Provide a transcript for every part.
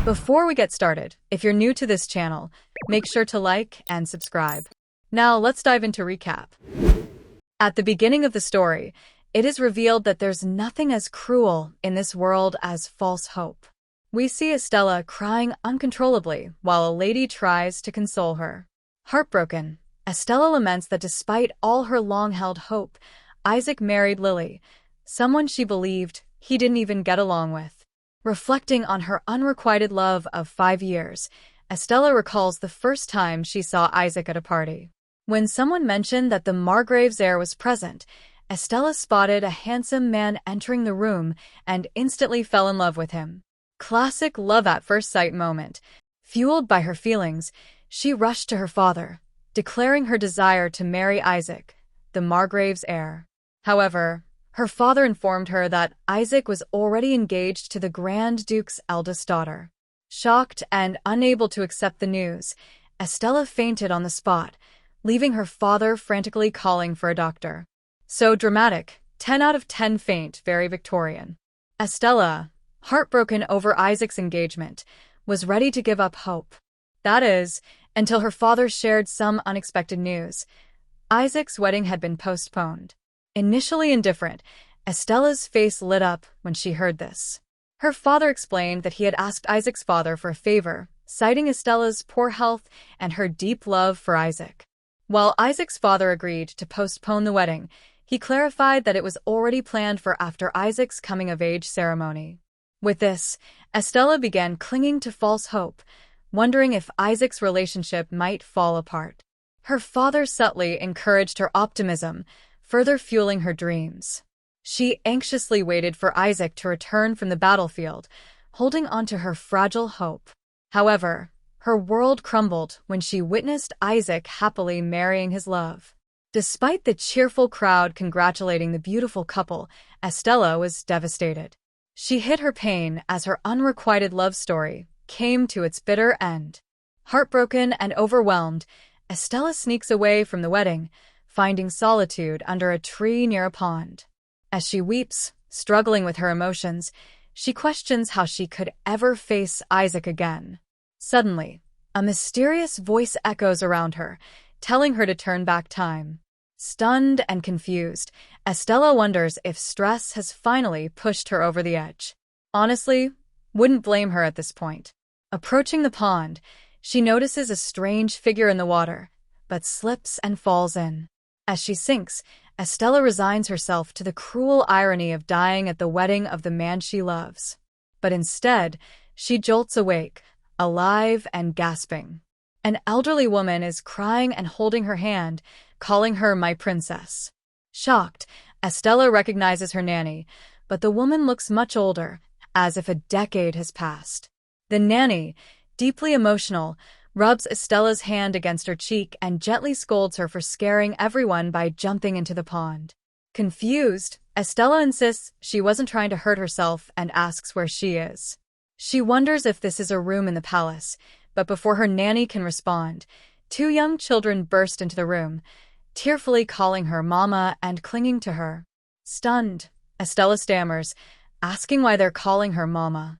Before we get started, if you're new to this channel, make sure to like and subscribe. Now let's dive into recap. At the beginning of the story, it is revealed that there's nothing as cruel in this world as false hope. We see Estella crying uncontrollably while a lady tries to console her. Heartbroken, Estella laments that despite all her long-held hope, Isaac married Lily, someone she believed he didn't even get along with. Reflecting on her unrequited love of 5 years, Estella recalls the first time she saw Isaac at a party. When someone mentioned that the Margrave's heir was present, Estella spotted a handsome man entering the room and instantly fell in love with him. Classic love at first sight moment. Fueled by her feelings, she rushed to her father, declaring her desire to marry Isaac, the Margrave's heir. However, her father informed her that Isaac was already engaged to the Grand Duke's eldest daughter. Shocked and unable to accept the news, Estella fainted on the spot, leaving her father frantically calling for a doctor. So dramatic, 10 out of 10 faint, very Victorian. Estella, heartbroken over Isaac's engagement, was ready to give up hope. That is, until her father shared some unexpected news. Isaac's wedding had been postponed. Initially indifferent, Estella's face lit up when she heard this. Her father explained that he had asked Isaac's father for a favor, citing Estella's poor health and her deep love for Isaac. While Isaac's father agreed to postpone the wedding, he clarified that it was already planned for after Isaac's coming-of-age ceremony. With this, Estella began clinging to false hope, wondering if Isaac's relationship might fall apart. Her father subtly encouraged her optimism, further fueling her dreams. She anxiously waited for Isaac to return from the battlefield, holding onto her fragile hope. However, her world crumbled when she witnessed Isaac happily marrying his love. Despite the cheerful crowd congratulating the beautiful couple, Estella was devastated. She hid her pain as her unrequited love story came to its bitter end. Heartbroken and overwhelmed, Estella sneaks away from the wedding, finding solitude under a tree near a pond. As she weeps, struggling with her emotions, she questions how she could ever face Isaac again. Suddenly, a mysterious voice echoes around her, telling her to turn back time. Stunned and confused, Estella wonders if stress has finally pushed her over the edge. Honestly, wouldn't blame her at this point. Approaching the pond, she notices a strange figure in the water, but slips and falls in. As she sinks, Estella resigns herself to the cruel irony of dying at the wedding of the man she loves. But instead, she jolts awake, alive and gasping. An elderly woman is crying and holding her hand, calling her my princess. Shocked, Estella recognizes her nanny, but the woman looks much older, as if a decade has passed. The nanny, deeply emotional, rubs Estella's hand against her cheek and gently scolds her for scaring everyone by jumping into the pond. Confused, Estella insists she wasn't trying to hurt herself and asks where she is. She wonders if this is a room in the palace, but before her nanny can respond, 2 young children burst into the room, tearfully calling her mama and clinging to her. Stunned, Estella stammers, asking why they're calling her mama.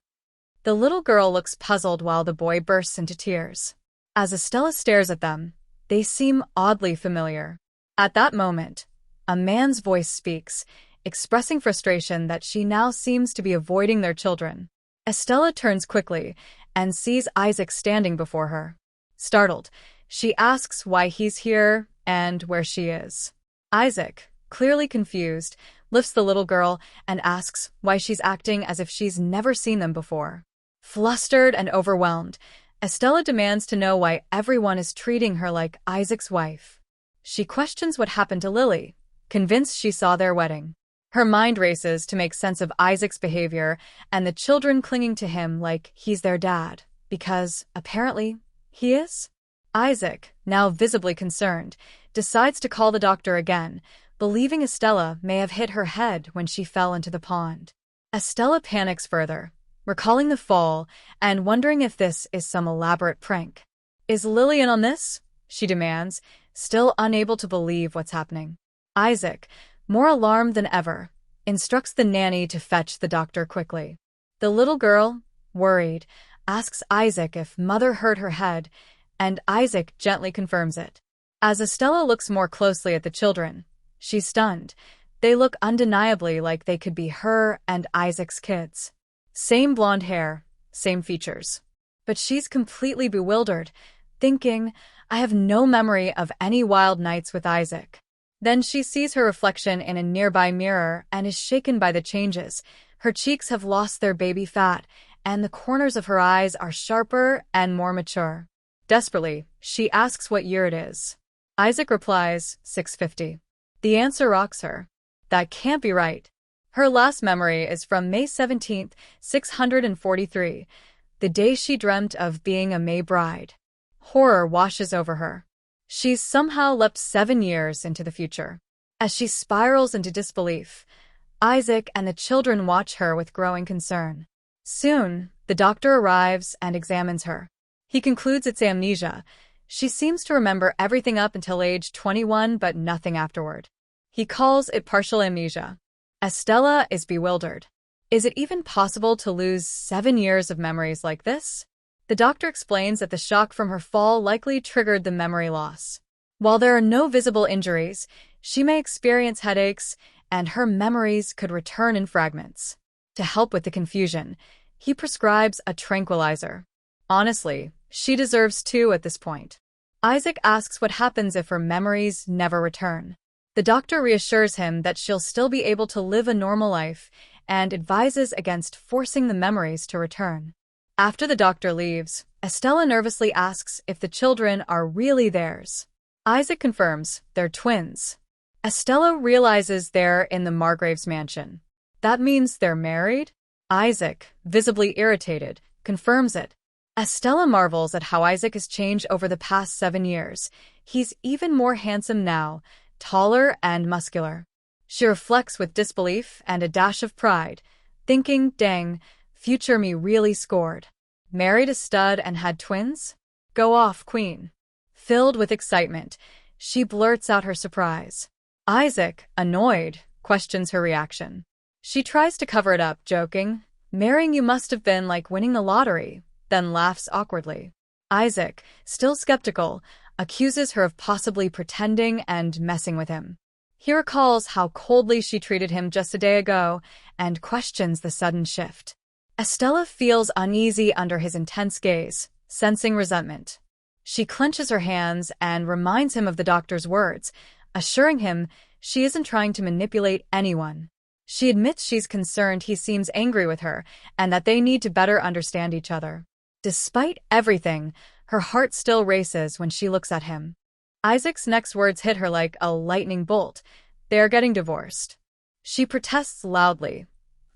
The little girl looks puzzled while the boy bursts into tears. As Estella stares at them, they seem oddly familiar. At that moment, a man's voice speaks, expressing frustration that she now seems to be avoiding their children. Estella turns quickly and sees Isaac standing before her. Startled, she asks why he's here and where she is. Isaac, clearly confused, lifts the little girl and asks why she's acting as if she's never seen them before. Flustered and overwhelmed, Estella demands to know why everyone is treating her like Isaac's wife. She questions what happened to Lily, convinced she saw their wedding. Her mind races to make sense of Isaac's behavior and the children clinging to him like he's their dad, because, apparently, he is. Isaac, now visibly concerned, decides to call the doctor again, believing Estella may have hit her head when she fell into the pond. Estella panics further, recalling the fall and wondering if this is some elaborate prank. Is Lily in on this? She demands, still unable to believe what's happening. Isaac, more alarmed than ever, instructs the nanny to fetch the doctor quickly. The little girl, worried, asks Isaac if Mother hurt her head, and Isaac gently confirms it. As Estella looks more closely at the children, she's stunned. They look undeniably like they could be her and Isaac's kids. Same blonde hair, same features. But she's completely bewildered, thinking, I have no memory of any wild nights with Isaac. Then she sees her reflection in a nearby mirror and is shaken by the changes. Her cheeks have lost their baby fat, and the corners of her eyes are sharper and more mature. Desperately, she asks what year it is. Isaac replies, 650. The answer rocks her. That can't be right. Her last memory is from May 17, 643, the day she dreamt of being a May bride. Horror washes over her. She's somehow leapt 7 years into the future. As she spirals into disbelief, Isaac and the children watch her with growing concern. Soon, the doctor arrives and examines her. He concludes it's amnesia. She seems to remember everything up until age 21 but nothing afterward. He calls it partial amnesia. Estella is bewildered. Is it even possible to lose 7 years of memories like this? The doctor explains that the shock from her fall likely triggered the memory loss. While there are no visible injuries, she may experience headaches, and her memories could return in fragments. To help with the confusion, he prescribes a tranquilizer. Honestly, she deserves 2 at this point. Isaac asks what happens if her memories never return. The doctor reassures him that she'll still be able to live a normal life and advises against forcing the memories to return. After the doctor leaves, Estella nervously asks if the children are really theirs. Isaac confirms they're twins. Estella realizes they're in the Margrave's mansion. That means they're married? Isaac, visibly irritated, confirms it. Estella marvels at how Isaac has changed over the past 7 years. He's even more handsome now, taller and muscular. She reflects with disbelief and a dash of pride, thinking, dang, future me really scored. Married a stud and had twins? Go off, queen. Filled with excitement, she blurts out her surprise. Isaac, annoyed, questions her reaction. She tries to cover it up, joking, marrying you must have been like winning the lottery, then laughs awkwardly. Isaac, still skeptical, accuses her of possibly pretending and messing with him. He recalls how coldly she treated him just a day ago and questions the sudden shift. Estella feels uneasy under his intense gaze, sensing resentment. She clenches her hands and reminds him of the doctor's words, assuring him she isn't trying to manipulate anyone. She admits she's concerned he seems angry with her and that they need to better understand each other. Despite everything, her heart still races when she looks at him. Isaac's next words hit her like a lightning bolt. They are getting divorced. She protests loudly,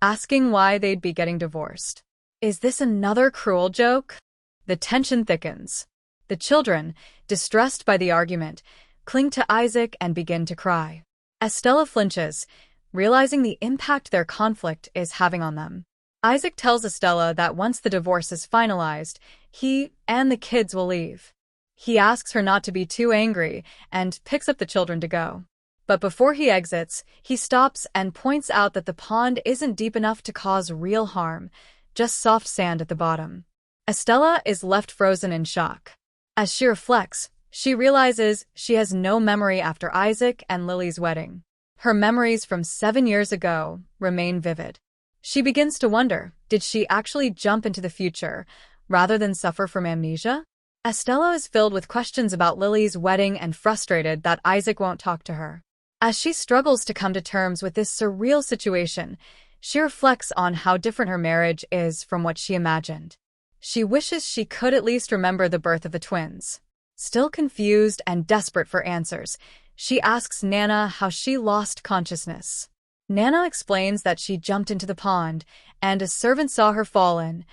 asking why they'd be getting divorced. Is this another cruel joke? The tension thickens. The children, distressed by the argument, cling to Isaac and begin to cry. Estella flinches, realizing the impact their conflict is having on them. Isaac tells Estella that once the divorce is finalized, he and the kids will leave. He asks her not to be too angry and picks up the children to go. But before he exits, he stops and points out that the pond isn't deep enough to cause real harm, just soft sand at the bottom. Estella is left frozen in shock. As she reflects, she realizes she has no memory after Isaac and Lily's wedding. Her memories from 7 years ago remain vivid. She begins to wonder, did she actually jump into the future, rather than suffer from amnesia? Estella is filled with questions about Lily's wedding and frustrated that Isaac won't talk to her. As she struggles to come to terms with this surreal situation, she reflects on how different her marriage is from what she imagined. She wishes she could at least remember the birth of the twins. Still confused and desperate for answers, she asks Nana how she lost consciousness. Nana explains that she jumped into the pond, and a servant saw her fall in,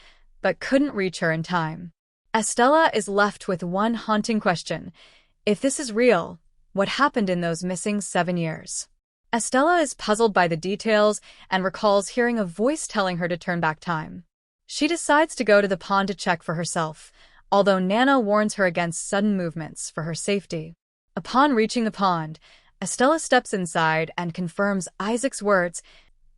but couldn't reach her in time. Estella is left with one haunting question. If this is real, what happened in those missing 7 years? Estella is puzzled by the details and recalls hearing a voice telling her to turn back time. She decides to go to the pond to check for herself, although Nana warns her against sudden movements for her safety. Upon reaching the pond, Estella steps inside and confirms Isaac's words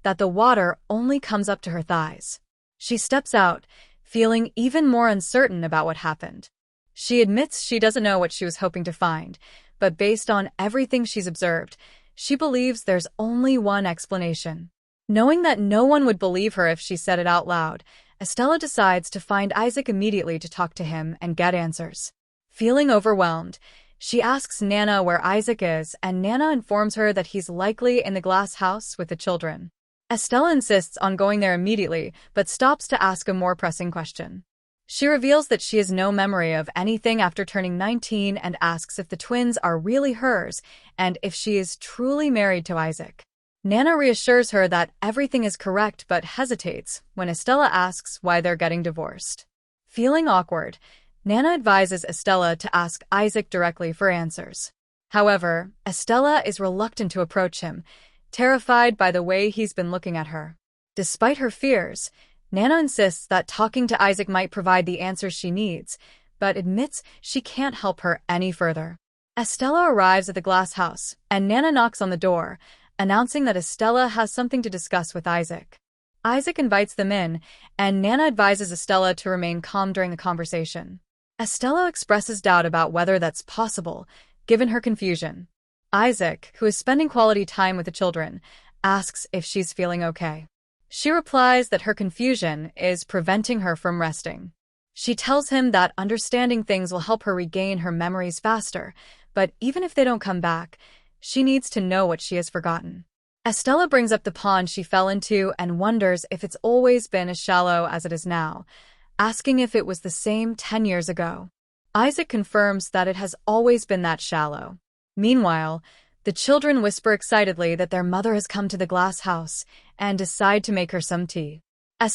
that the water only comes up to her thighs. She steps out, feeling even more uncertain about what happened. She admits she doesn't know what she was hoping to find, but based on everything she's observed, she believes there's only one explanation. Knowing that no one would believe her if she said it out loud, Estella decides to find Isaac immediately to talk to him and get answers. Feeling overwhelmed, she asks Nana where Isaac is, and Nana informs her that he's likely in the glass house with the children. Estella insists on going there immediately, but stops to ask a more pressing question. She reveals that she has no memory of anything after turning 19 and asks if the twins are really hers and if she is truly married to Isaac. Nana reassures her that everything is correct but hesitates when Estella asks why they're getting divorced. Feeling awkward, Nana advises Estella to ask Isaac directly for answers. However, Estella is reluctant to approach him, terrified by the way he's been looking at her. Despite her fears, Nana insists that talking to Isaac might provide the answers she needs, but admits she can't help her any further. Estella arrives at the glass house, and Nana knocks on the door, announcing that Estella has something to discuss with Isaac. Isaac invites them in, and Nana advises Estella to remain calm during the conversation. Estella expresses doubt about whether that's possible, given her confusion. Isaac, who is spending quality time with the children, asks if she's feeling okay. She replies that her confusion is preventing her from resting. She tells him that understanding things will help her regain her memories faster, but even if they don't come back, she needs to know what she has forgotten. Estella brings up the pond she fell into and wonders if it's always been as shallow as it is now, asking if it was the same 10 years ago. Isaac confirms that it has always been that shallow. Meanwhile, the children whisper excitedly that their mother has come to the glass house and decide to make her some tea.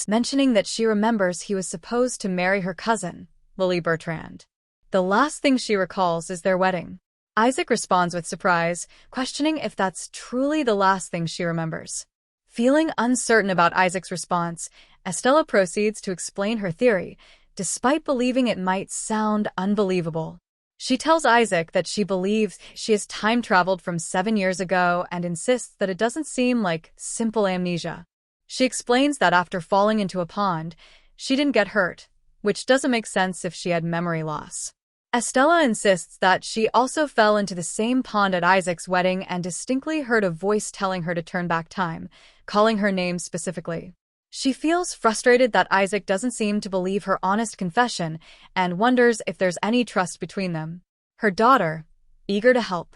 Mentioning that she remembers he was supposed to marry her cousin, Lily Bertrand. The last thing she recalls is their wedding. Isaac responds with surprise, questioning if that's truly the last thing she remembers. Feeling uncertain about Isaac's response, Estella proceeds to explain her theory, despite believing it might sound unbelievable. She tells Isaac that she believes she has time-traveled from 7 years ago and insists that it doesn't seem like simple amnesia. She explains that after falling into a pond, she didn't get hurt, which doesn't make sense if she had memory loss. Estella insists that she also fell into the same pond at Isaac's wedding and distinctly heard a voice telling her to turn back time, calling her name specifically. She feels frustrated that Isaac doesn't seem to believe her honest confession and wonders if there's any trust between them. Her daughter, eager to help,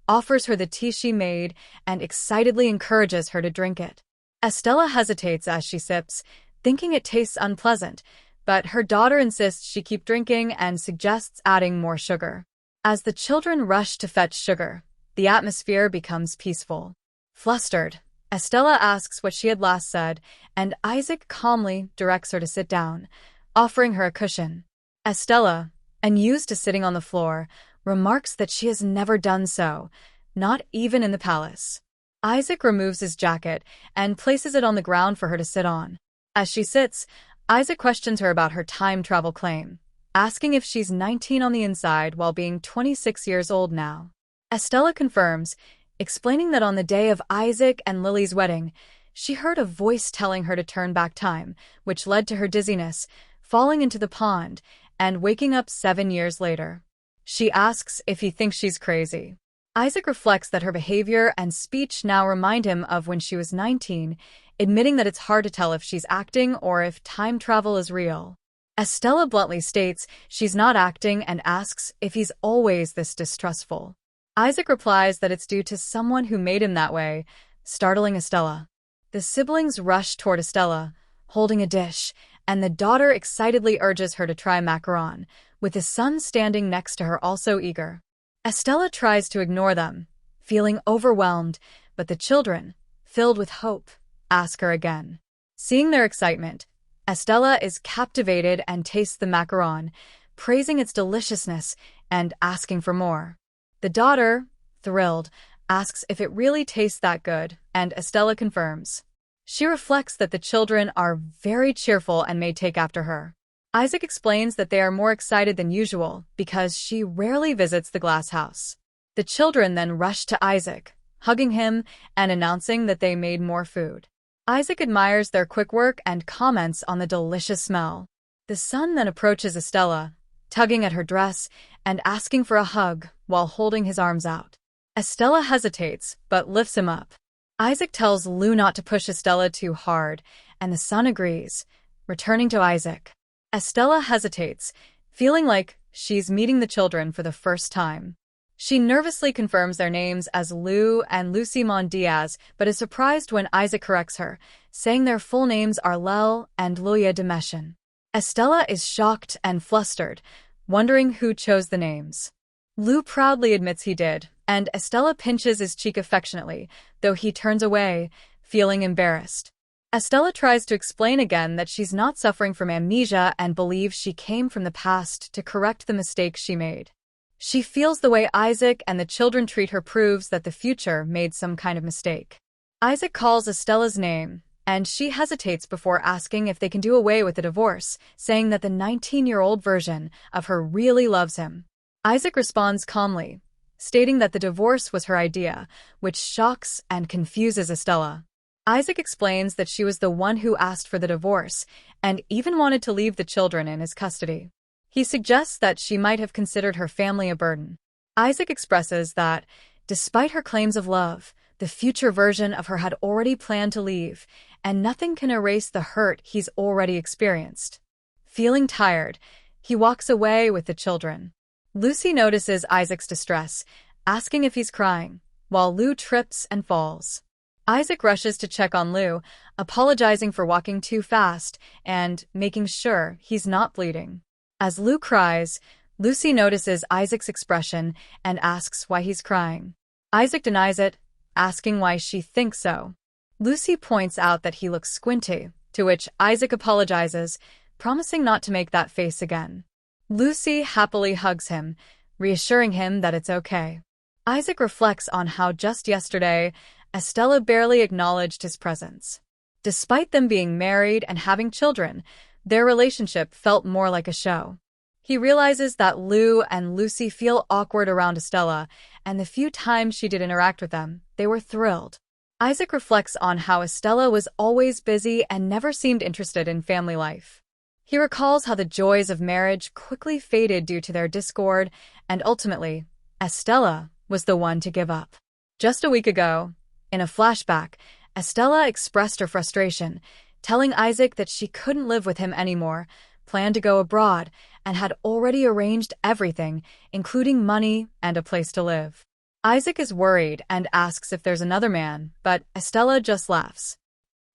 offers her the tea she made and excitedly encourages her to drink it. Estella hesitates as she sips, thinking it tastes unpleasant, but her daughter insists she keep drinking and suggests adding more sugar. As the children rush to fetch sugar, the atmosphere becomes peaceful. Flustered, Estella asks what she had last said, and Isaac calmly directs her to sit down, offering her a cushion. Estella, unused to sitting on the floor, remarks that she has never done so, not even in the palace. Isaac removes his jacket and places it on the ground for her to sit on. As she sits, Isaac questions her about her time travel claim, asking if she's 19 on the inside while being 26 years old now. Estella confirms, explaining that on the day of Isaac and Lily's wedding, she heard a voice telling her to turn back time, which led to her dizziness, falling into the pond, and waking up 7 years later. She asks if he thinks she's crazy. Isaac reflects that her behavior and speech now remind him of when she was 19, admitting that it's hard to tell if she's acting or if time travel is real. Estella bluntly states she's not acting and asks if he's always this distrustful. Isaac replies that it's due to someone who made him that way, startling Estella. The siblings rush toward Estella, holding a dish, and the daughter excitedly urges her to try macaron, with the son standing next to her also eager. Estella tries to ignore them, feeling overwhelmed, but the children, filled with hope, ask her again. Seeing their excitement, Estella is captivated and tastes the macaron, praising its deliciousness and asking for more. The daughter, thrilled, asks if it really tastes that good, and Estella confirms. She reflects that the children are very cheerful and may take after her. Isaac explains that they are more excited than usual because she rarely visits the glass house. The children then rush to Isaac, hugging him and announcing that they made more food. Isaac admires their quick work and comments on the delicious smell. The son then approaches Estella, tugging at her dress and asking for a hug while holding his arms out. Estella hesitates, but lifts him up. Isaac tells Lou not to push Estella too hard, and the son agrees, returning to Isaac. Estella hesitates, feeling like she's meeting the children for the first time. She nervously confirms their names as Lou and Lucy Diaz, but is surprised when Isaac corrects her, saying their full names are Lel and Loya Demeshin. Estella is shocked and flustered, wondering who chose the names. Lou proudly admits he did, and Estella pinches his cheek affectionately, though he turns away, feeling embarrassed. Estella tries to explain again that she's not suffering from amnesia and believes she came from the past to correct the mistake she made. She feels the way Isaac and the children treat her proves that the future made some kind of mistake. Isaac calls Estella's name, and she hesitates before asking if they can do away with the divorce, saying that the 19-year-old version of her really loves him. Isaac responds calmly, stating that the divorce was her idea, which shocks and confuses Estella. Isaac explains that she was the one who asked for the divorce and even wanted to leave the children in his custody. He suggests that she might have considered her family a burden. Isaac expresses that, despite her claims of love, the future version of her had already planned to leave, and nothing can erase the hurt he's already experienced. Feeling tired, he walks away with the children. Lucy notices Isaac's distress, asking if he's crying, while Lou trips and falls. Isaac rushes to check on Lou, apologizing for walking too fast and making sure he's not bleeding. As Lou cries, Lucy notices Isaac's expression and asks why he's crying. Isaac denies it, asking why she thinks so. Lucy points out that he looks squinty, to which Isaac apologizes, promising not to make that face again. Lucy happily hugs him, reassuring him that it's okay. Isaac reflects on how just yesterday, Estella barely acknowledged his presence. Despite them being married and having children, their relationship felt more like a show. He realizes that Lou and Lucy feel awkward around Estella, and the few times she did interact with them, they were thrilled. Isaac reflects on how Estella was always busy and never seemed interested in family life. He recalls how the joys of marriage quickly faded due to their discord, and ultimately, Estella was the one to give up. Just a week ago, in a flashback, Estella expressed her frustration, telling Isaac that she couldn't live with him anymore, planned to go abroad, and had already arranged everything, including money and a place to live. Isaac is worried and asks if there's another man, but Estella just laughs.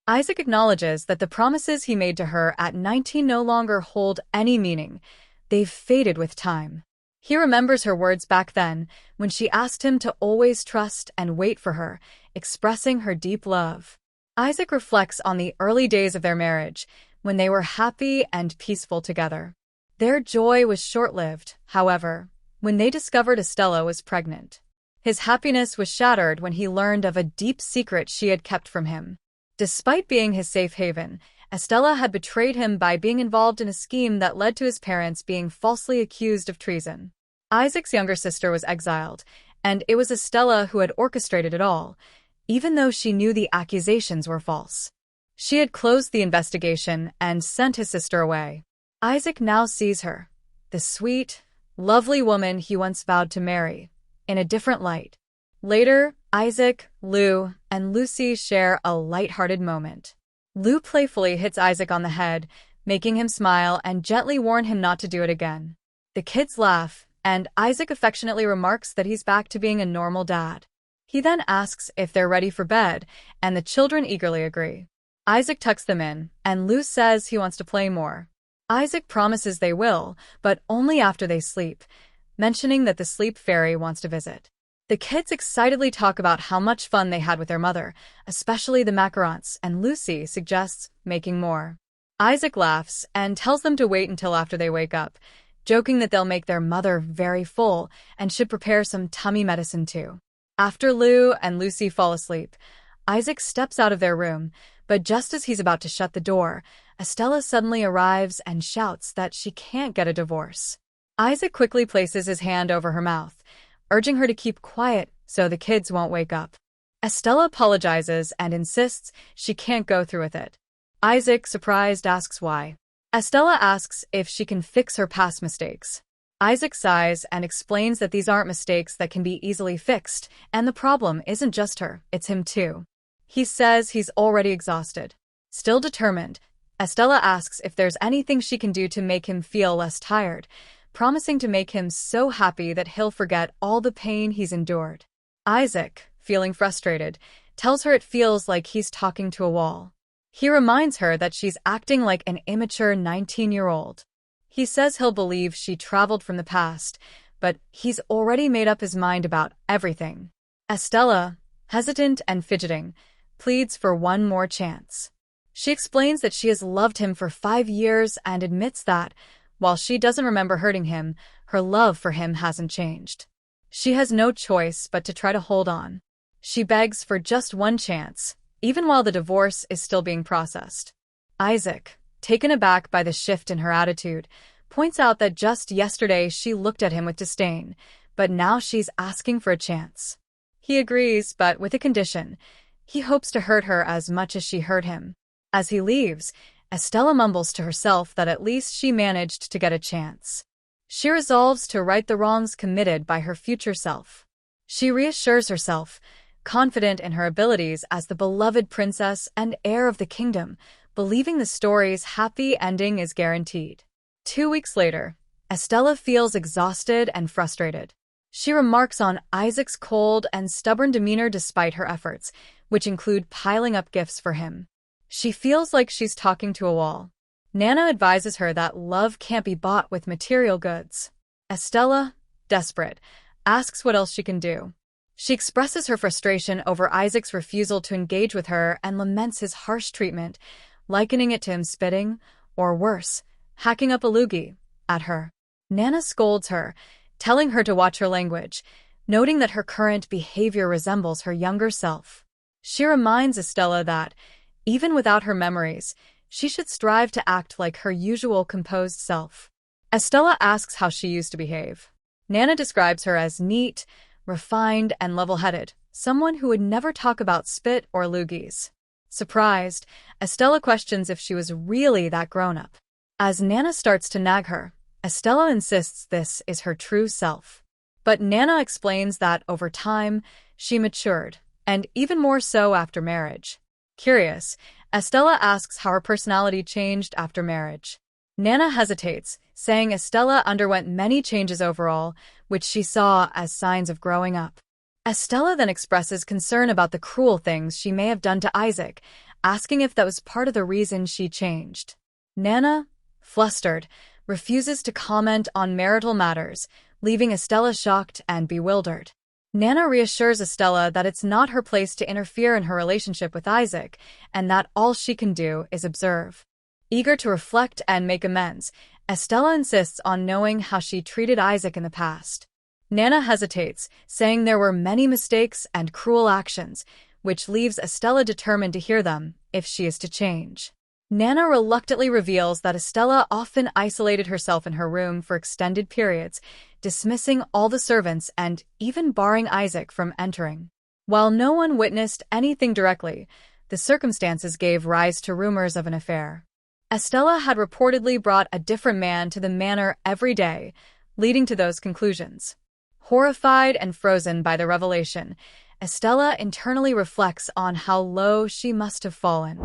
Isaac acknowledges that the promises he made to her at 19 no longer hold any meaning. They've faded with time. He remembers her words back then, when she asked him to always trust and wait for her, expressing her deep love. Isaac reflects on the early days of their marriage, when they were happy and peaceful together. Their joy was short-lived, however, when they discovered Estella was pregnant. His happiness was shattered when he learned of a deep secret she had kept from him. Despite being his safe haven, Estella had betrayed him by being involved in a scheme that led to his parents being falsely accused of treason. Isaac's younger sister was exiled, and it was Estella who had orchestrated it all, even though she knew the accusations were false. She had closed the investigation and sent his sister away. Isaac now sees her, the sweet, lovely woman he once vowed to marry, in a different light. Later, Isaac, Lou, and Lucy share a light-hearted moment. Lou playfully hits Isaac on the head, making him smile and gently warn him not to do it again. The kids laugh, and Isaac affectionately remarks that he's back to being a normal dad. He then asks if they're ready for bed, and the children eagerly agree. Isaac tucks them in, and Lou says he wants to play more. Isaac promises they will, but only after they sleep, mentioning that the sleep fairy wants to visit. The kids excitedly talk about how much fun they had with their mother, especially the macarons, and Lucy suggests making more. Isaac laughs and tells them to wait until after they wake up, joking that they'll make their mother very full and should prepare some tummy medicine too. After Lou and Lucy fall asleep, Isaac steps out of their room, but just as he's about to shut the door, Estella suddenly arrives and shouts that she can't get a divorce. Isaac quickly places his hand over her mouth, urging her to keep quiet so the kids won't wake up. Estella apologizes and insists she can't go through with it. Isaac, surprised, asks why. Estella asks if she can fix her past mistakes. Isaac sighs and explains that these aren't mistakes that can be easily fixed, and the problem isn't just her, it's him too. He says he's already exhausted. Still determined, Estella asks if there's anything she can do to make him feel less tired, promising to make him so happy that he'll forget all the pain he's endured. Isaac, feeling frustrated, tells her it feels like he's talking to a wall. He reminds her that she's acting like an immature 19-year-old. He says he'll believe she traveled from the past, but he's already made up his mind about everything. Estella, hesitant and fidgeting, pleads for one more chance. She explains that she has loved him for 5 years and admits that, while she doesn't remember hurting him, her love for him hasn't changed. She has no choice but to try to hold on. She begs for just one chance, even while the divorce is still being processed. Isaac, taken aback by the shift in her attitude, points out that just yesterday she looked at him with disdain, but now she's asking for a chance. He agrees, but with a condition. He hopes to hurt her as much as she hurt him. As he leaves, Estella mumbles to herself that at least she managed to get a chance. She resolves to right the wrongs committed by her future self. She reassures herself, confident in her abilities as the beloved princess and heir of the kingdom, believing the story's happy ending is guaranteed. 2 weeks later, Estella feels exhausted and frustrated. She remarks on Isaac's cold and stubborn demeanor despite her efforts, which include piling up gifts for him. She feels like she's talking to a wall. Nana advises her that love can't be bought with material goods. Estella, desperate, asks what else she can do. She expresses her frustration over Isaac's refusal to engage with her and laments his harsh treatment, likening it to him spitting, or worse, hacking up a loogie, at her. Nana scolds her, telling her to watch her language, noting that her current behavior resembles her younger self. She reminds Estella that, even without her memories, she should strive to act like her usual composed self. Estella asks how she used to behave. Nana describes her as neat, refined, and level-headed, someone who would never talk about spit or loogies. Surprised, Estella questions if she was really that grown-up. As Nana starts to nag her, Estella insists this is her true self. But Nana explains that over time, she matured, and even more so after marriage. Curious, Estella asks how her personality changed after marriage. Nana hesitates, saying Estella underwent many changes overall, which she saw as signs of growing up. Estella then expresses concern about the cruel things she may have done to Isaac, asking if that was part of the reason she changed. Nana, flustered, refuses to comment on marital matters, leaving Estella shocked and bewildered. Nana reassures Estella that it's not her place to interfere in her relationship with Isaac, and that all she can do is observe. Eager to reflect and make amends, Estella insists on knowing how she treated Isaac in the past. Nana hesitates, saying there were many mistakes and cruel actions, which leaves Estella determined to hear them if she is to change. Nana reluctantly reveals that Estella often isolated herself in her room for extended periods, dismissing all the servants and even barring Isaac from entering. While no one witnessed anything directly, the circumstances gave rise to rumors of an affair. Estella had reportedly brought a different man to the manor every day, leading to those conclusions. Horrified and frozen by the revelation, Estella internally reflects on how low she must have fallen.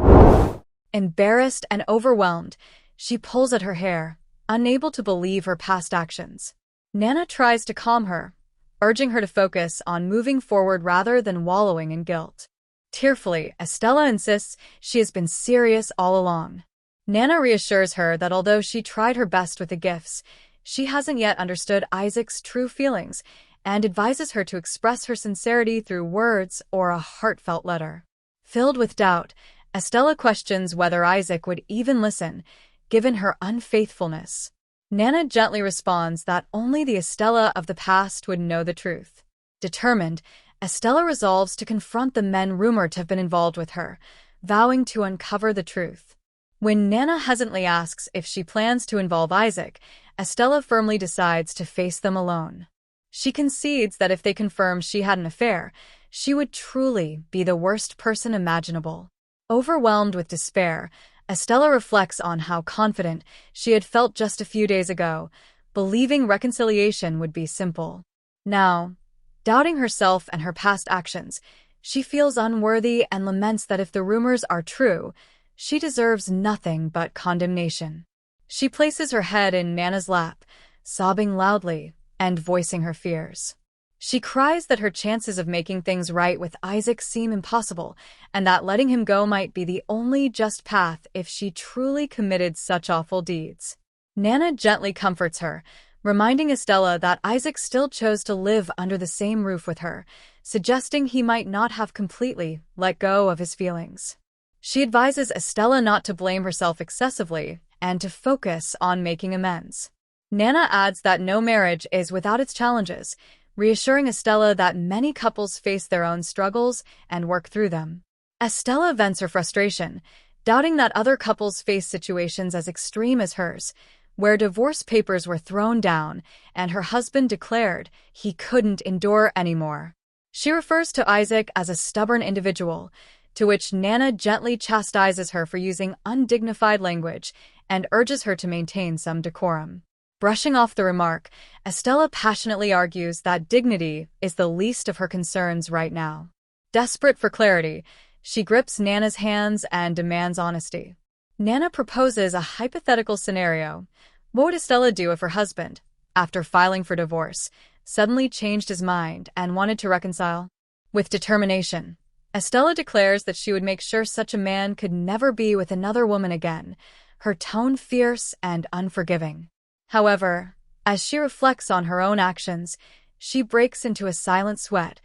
Embarrassed and overwhelmed, she pulls at her hair, unable to believe her past actions. Nana tries to calm her, urging her to focus on moving forward rather than wallowing in guilt. Tearfully, Estella insists she has been serious all along. Nana reassures her that although she tried her best with the gifts, she hasn't yet understood Isaac's true feelings and advises her to express her sincerity through words or a heartfelt letter. Filled with doubt, Estella questions whether Isaac would even listen, given her unfaithfulness. Nana gently responds that only the Estella of the past would know the truth. Determined, Estella resolves to confront the men rumored to have been involved with her, vowing to uncover the truth. When Nana hesitantly asks if she plans to involve Isaac, Estella firmly decides to face them alone. She concedes that if they confirm she had an affair, she would truly be the worst person imaginable. Overwhelmed with despair, Estella reflects on how confident she had felt just a few days ago, believing reconciliation would be simple. Now, doubting herself and her past actions, she feels unworthy and laments that if the rumors are true, she deserves nothing but condemnation. She places her head in Nana's lap, sobbing loudly and voicing her fears. She cries that her chances of making things right with Isaac seem impossible, and that letting him go might be the only just path if she truly committed such awful deeds. Nana gently comforts her, reminding Estella that Isaac still chose to live under the same roof with her, suggesting he might not have completely let go of his feelings. She advises Estella not to blame herself excessively and to focus on making amends. Nana adds that no marriage is without its challenges, reassuring Estella that many couples face their own struggles and work through them. Estella vents her frustration, doubting that other couples face situations as extreme as hers, where divorce papers were thrown down and her husband declared he couldn't endure anymore. She refers to Isaac as a stubborn individual, to which Nana gently chastises her for using undignified language and urges her to maintain some decorum. Brushing off the remark, Estella passionately argues that dignity is the least of her concerns right now. Desperate for clarity, she grips Nana's hands and demands honesty. Nana proposes a hypothetical scenario. What would Estella do if her husband, after filing for divorce, suddenly changed his mind and wanted to reconcile? With determination, Estella declares that she would make sure such a man could never be with another woman again, her tone fierce and unforgiving. However, as she reflects on her own actions, she breaks into a silent sweat,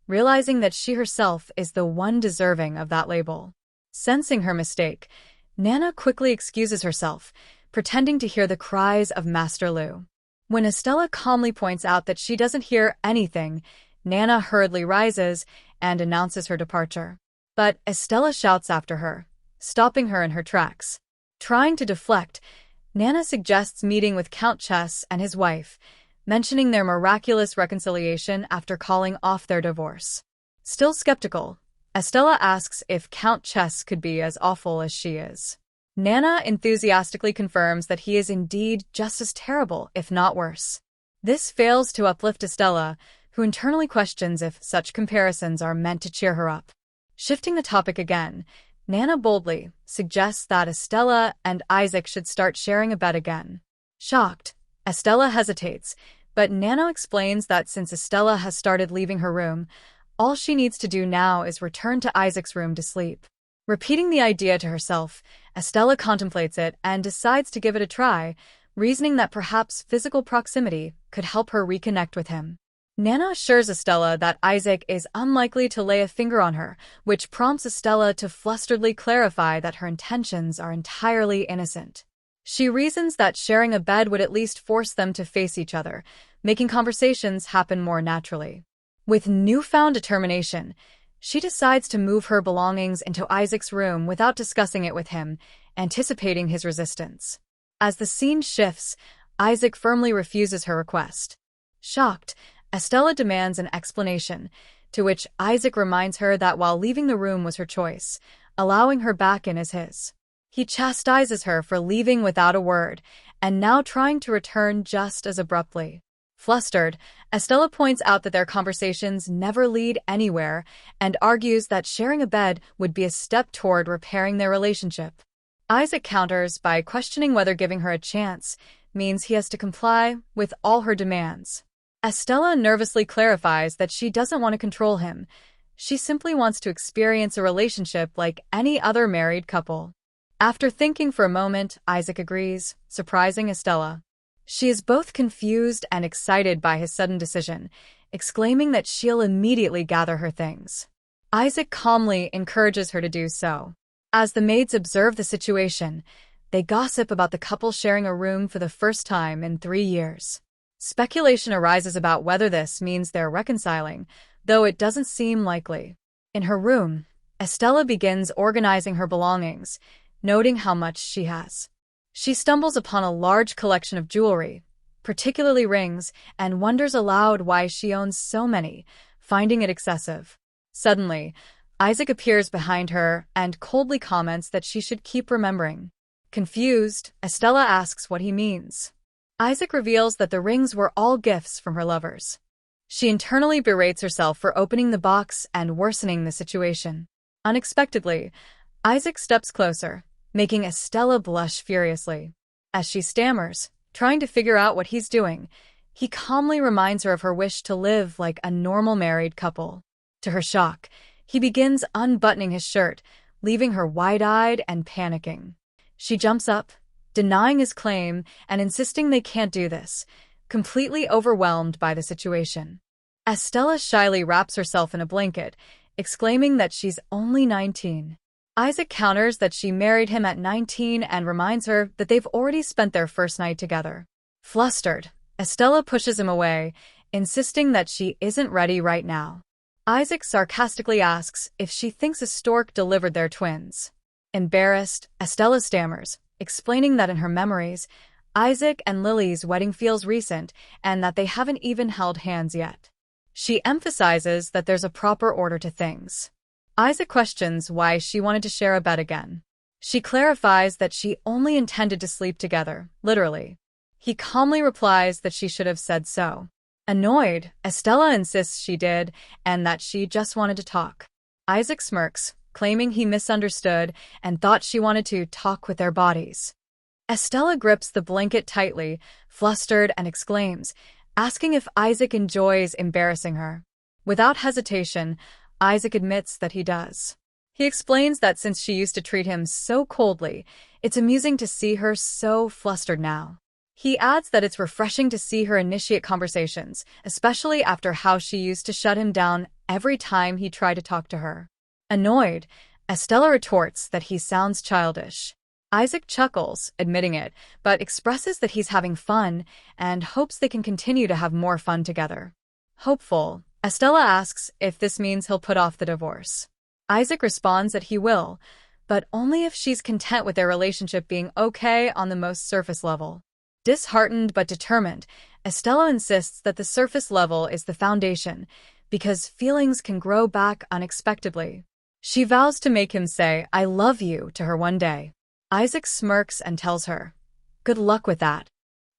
realizing that she herself is the one deserving of that label. Sensing her mistake, Nana quickly excuses herself, pretending to hear the cries of Master Lu. When Estella calmly points out that she doesn't hear anything, Nana hurriedly rises and announces her departure. But Estella shouts after her, stopping her in her tracks. Trying to deflect, Nana suggests meeting with Count Chess and his wife, mentioning their miraculous reconciliation after calling off their divorce. Still skeptical, Estella asks if Count Chess could be as awful as she is. Nana enthusiastically confirms that he is indeed just as terrible, if not worse. This fails to uplift Estella, who internally questions if such comparisons are meant to cheer her up. Shifting the topic again, Nana boldly suggests that Estella and Isaac should start sharing a bed again. Shocked, Estella hesitates, but Nana explains that since Estella has started leaving her room, all she needs to do now is return to Isaac's room to sleep. Repeating the idea to herself, Estella contemplates it and decides to give it a try, reasoning that perhaps physical proximity could help her reconnect with him. Nana assures Estella that Isaac is unlikely to lay a finger on her, which prompts Estella to flusteredly clarify that her intentions are entirely innocent. She reasons that sharing a bed would at least force them to face each other, making conversations happen more naturally. With newfound determination, she decides to move her belongings into Isaac's room without discussing it with him, anticipating his resistance. As the scene shifts, Isaac firmly refuses her request. Shocked, Estella demands an explanation, to which Isaac reminds her that while leaving the room was her choice, allowing her back in is his. He chastises her for leaving without a word, and now trying to return just as abruptly. Flustered, Estella points out that their conversations never lead anywhere and argues that sharing a bed would be a step toward repairing their relationship. Isaac counters by questioning whether giving her a chance means he has to comply with all her demands. Estella nervously clarifies that she doesn't want to control him. She simply wants to experience a relationship like any other married couple. After thinking for a moment, Isaac agrees, surprising Estella. She is both confused and excited by his sudden decision, exclaiming that she'll immediately gather her things. Isaac calmly encourages her to do so. As the maids observe the situation, they gossip about the couple sharing a room for the first time in 3 years. Speculation arises about whether this means they're reconciling, though it doesn't seem likely. In her room, Estella begins organizing her belongings, noting how much she has. She stumbles upon a large collection of jewelry, particularly rings, and wonders aloud why she owns so many, finding it excessive. Suddenly, Isaac appears behind her and coldly comments that she should keep remembering. Confused, Estella asks what he means. Isaac reveals that the rings were all gifts from her lovers. She internally berates herself for opening the box and worsening the situation. Unexpectedly, Isaac steps closer, making Estella blush furiously. As she stammers, trying to figure out what he's doing, he calmly reminds her of her wish to live like a normal married couple. To her shock, he begins unbuttoning his shirt, leaving her wide-eyed and panicking. She jumps up, denying his claim and insisting they can't do this, completely overwhelmed by the situation. Estella shyly wraps herself in a blanket, exclaiming that she's only 19. Isaac counters that she married him at 19 and reminds her that they've already spent their first night together. Flustered, Estella pushes him away, insisting that she isn't ready right now. Isaac sarcastically asks if she thinks a stork delivered their twins. Embarrassed, Estella stammers, explaining that in her memories, Isaac and Lily's wedding feels recent and that they haven't even held hands yet. She emphasizes that there's a proper order to things. Isaac questions why she wanted to share a bed again. She clarifies that she only intended to sleep together, literally. He calmly replies that she should have said so. Annoyed, Estella insists she did and that she just wanted to talk. Isaac smirks, claiming he misunderstood and thought she wanted to talk with their bodies. Estella grips the blanket tightly, flustered, and exclaims, asking if Isaac enjoys embarrassing her. Without hesitation, Isaac admits that he does. He explains that since she used to treat him so coldly, it's amusing to see her so flustered now. He adds that it's refreshing to see her initiate conversations, especially after how she used to shut him down every time he tried to talk to her. Annoyed, Estella retorts that he sounds childish. Isaac chuckles, admitting it, but expresses that he's having fun and hopes they can continue to have more fun together. Hopeful, Estella asks if this means he'll put off the divorce. Isaac responds that he will, but only if she's content with their relationship being okay on the most surface level. Disheartened but determined, Estella insists that the surface level is the foundation, because feelings can grow back unexpectedly. She vows to make him say, "I love you," to her one day. Isaac smirks and tells her, "Good luck with that."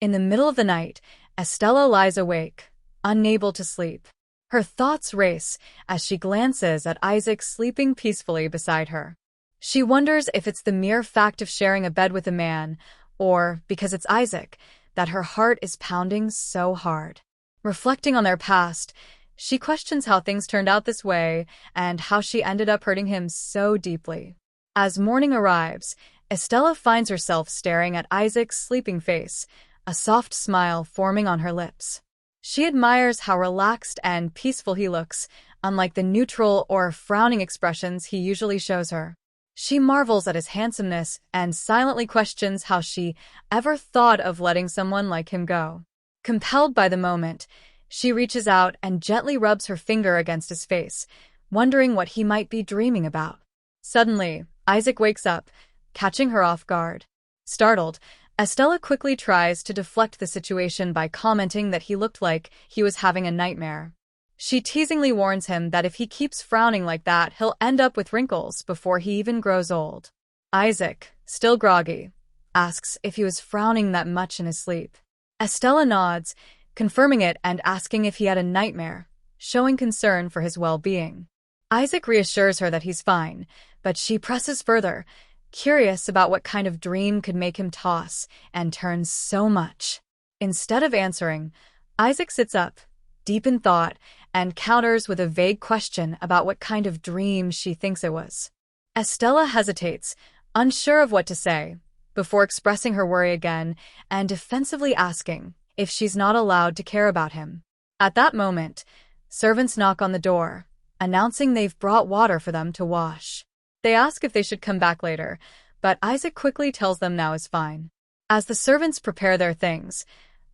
In the middle of the night, Estella lies awake, unable to sleep. Her thoughts race as she glances at Isaac sleeping peacefully beside her. She wonders if it's the mere fact of sharing a bed with a man, or, because it's Isaac, that her heart is pounding so hard. Reflecting on their past, she questions how things turned out this way and how she ended up hurting him so deeply. As morning arrives, Estella finds herself staring at Isaac's sleeping face, a soft smile forming on her lips. She admires how relaxed and peaceful he looks, unlike the neutral or frowning expressions he usually shows her. She marvels at his handsomeness and silently questions how she ever thought of letting someone like him go. Compelled by the moment, she reaches out and gently rubs her finger against his face, wondering what he might be dreaming about. Suddenly, Isaac wakes up, catching her off guard. Startled, Estella quickly tries to deflect the situation by commenting that he looked like he was having a nightmare. She teasingly warns him that if he keeps frowning like that, he'll end up with wrinkles before he even grows old. Isaac, still groggy, asks if he was frowning that much in his sleep. Estella nods, confirming it and asking if he had a nightmare, showing concern for his well-being. Isaac reassures her that he's fine, but she presses further, curious about what kind of dream could make him toss and turn so much. Instead of answering, Isaac sits up, deep in thought, and counters with a vague question about what kind of dream she thinks it was. Estella hesitates, unsure of what to say, before expressing her worry again and defensively asking if she's not allowed to care about him. At that moment, servants knock on the door, announcing they've brought water for them to wash. They ask if they should come back later, but Isaac quickly tells them now is fine. As the servants prepare their things,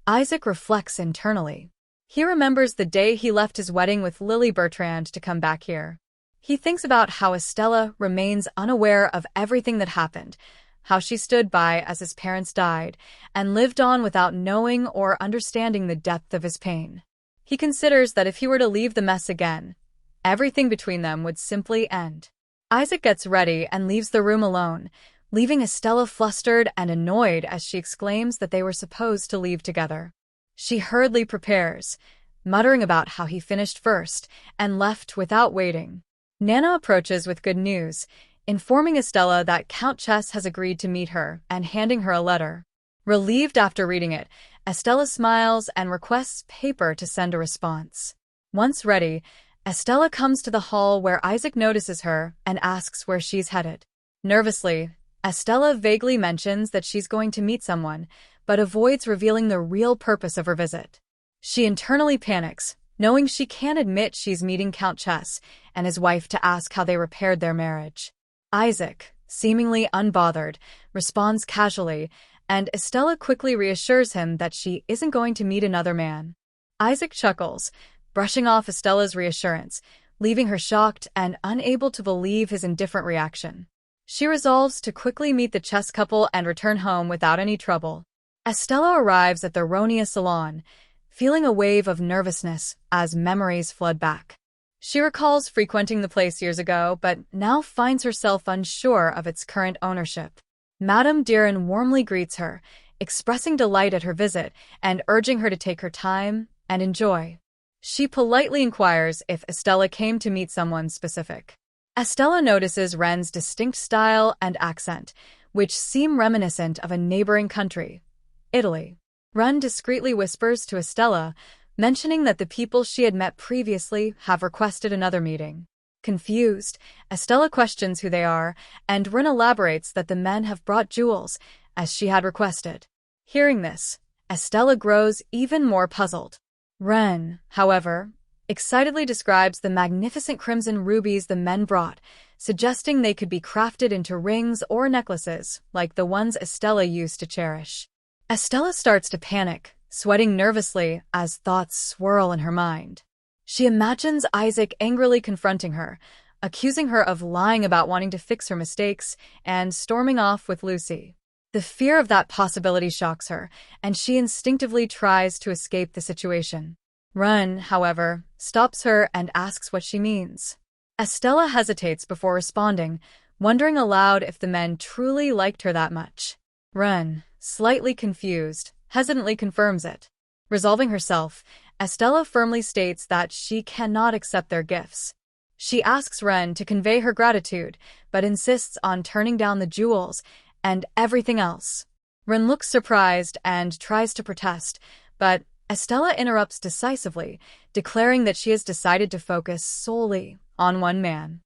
Isaac reflects internally. He remembers the day he left his wedding with Lily Bertrand to come back here. He thinks about how Estella remains unaware of everything that happened, how she stood by as his parents died, and lived on without knowing or understanding the depth of his pain. He considers that if he were to leave the mess again, everything between them would simply end. Isaac gets ready and leaves the room alone, leaving Estella flustered and annoyed as she exclaims that they were supposed to leave together. She hurriedly prepares, muttering about how he finished first and left without waiting. Nana approaches with good news, informing Estella that Count Chess has agreed to meet her and handing her a letter. Relieved after reading it, Estella smiles and requests paper to send a response. Once ready, Estella comes to the hall where Isaac notices her and asks where she's headed. Nervously, Estella vaguely mentions that she's going to meet someone, but avoids revealing the real purpose of her visit. She internally panics, knowing she can't admit she's meeting Count Chess and his wife to ask how they repaired their marriage. Isaac, seemingly unbothered, responds casually, and Estella quickly reassures him that she isn't going to meet another man. Isaac chuckles, brushing off Estella's reassurance, leaving her shocked and unable to believe his indifferent reaction. She resolves to quickly meet the chess couple and return home without any trouble. Estella arrives at the Ronia salon, feeling a wave of nervousness as memories flood back. She recalls frequenting the place years ago, but now finds herself unsure of its current ownership. Madame Diran warmly greets her, expressing delight at her visit and urging her to take her time and enjoy. She politely inquires if Estella came to meet someone specific. Estella notices Ren's distinct style and accent, which seem reminiscent of a neighboring country, Italy. Ren discreetly whispers to Estella, mentioning that the people she had met previously have requested another meeting. Confused, Estella questions who they are, and Ren elaborates that the men have brought jewels, as she had requested. Hearing this, Estella grows even more puzzled. Ren, however, excitedly describes the magnificent crimson rubies the men brought, suggesting they could be crafted into rings or necklaces, like the ones Estella used to cherish. Estella starts to panic, sweating nervously as thoughts swirl in her mind. She imagines Isaac angrily confronting her, accusing her of lying about wanting to fix her mistakes, and storming off with Lucy. The fear of that possibility shocks her, and she instinctively tries to escape the situation. Ren, however, stops her and asks what she means. Estella hesitates before responding, wondering aloud if the men truly liked her that much. Ren, slightly confused, hesitantly confirms it. Resolving herself, Estella firmly states that she cannot accept their gifts. She asks Ren to convey her gratitude, but insists on turning down the jewels and everything else. Ren looks surprised and tries to protest, but Estella interrupts decisively, declaring that she has decided to focus solely on one man.